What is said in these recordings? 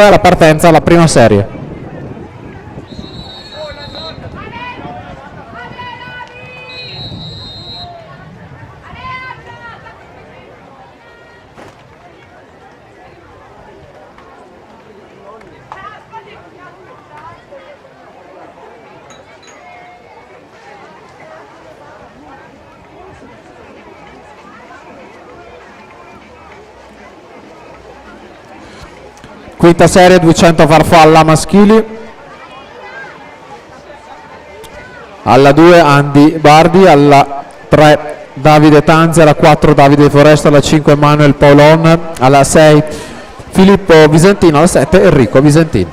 la partenza alla prima serie. Quinta serie, 200 farfalla maschili. Alla 2 Andy Bardi, alla 3 Davide Tanzi, alla 4 Davide Foresta, alla 5 Manuel Paolon, alla 6 Filippo Visentino, alla 7 Enrico Visentino.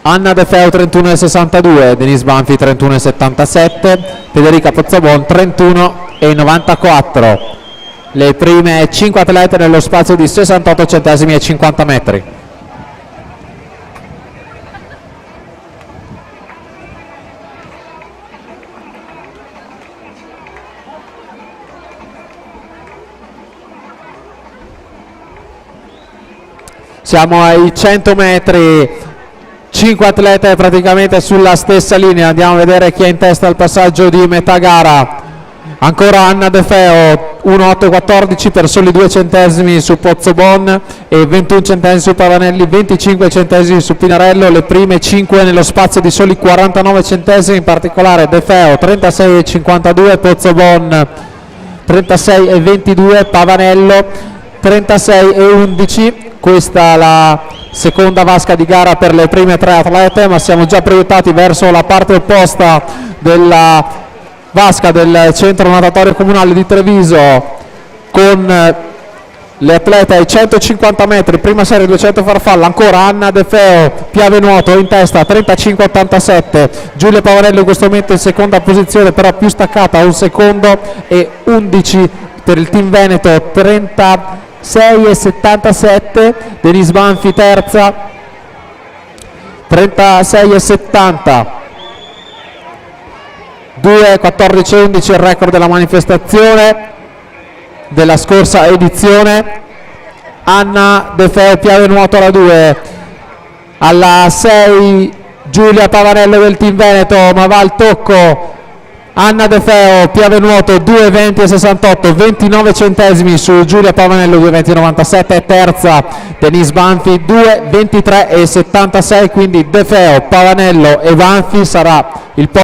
Anna De Feo 31,62, Denise Banfi 31,77, Federica Pozzabon 31,94. Le prime 5 atlete nello spazio di 68 centesimi e 50 metri. Siamo ai 100 metri. 5 atlete praticamente sulla stessa linea. Andiamo a vedere chi è in testa al passaggio di metà gara. Ancora Anna De Feo 1,814 per soli 2 centesimi su Pozzobon e 21 centesimi su Pavanelli, 25 centesimi su Pinarello. Le prime 5 nello spazio di soli 49 centesimi, in particolare De Feo 36,52, Pozzobon 36,22, Pavanello 36,11. Questa la seconda vasca di gara per le prime 3 atlete, ma siamo già proiettati verso la parte opposta della vasca del centro natatorio comunale di Treviso con le atlete ai 150 metri, prima serie 200 farfalla. Ancora Anna De Feo, Piave Nuoto in testa 35,87, Giulia Pavanello in questo momento in seconda posizione, però più staccata, un secondo e 11 per il team Veneto, 36,77, Denise Banfi terza 36,70, 2,14,11 il record della manifestazione della scorsa edizione. Anna De Feo, Piave Nuoto alla 2, alla 6 Giulia Pavanello del team Veneto, ma va al tocco Anna De Feo, Piave Nuoto 2,20,68, 29 centesimi su Giulia Pavanello, 2,20,97 e terza Denise Banfi 2,23,76, quindi De Feo, Pavanello e Banfi sarà il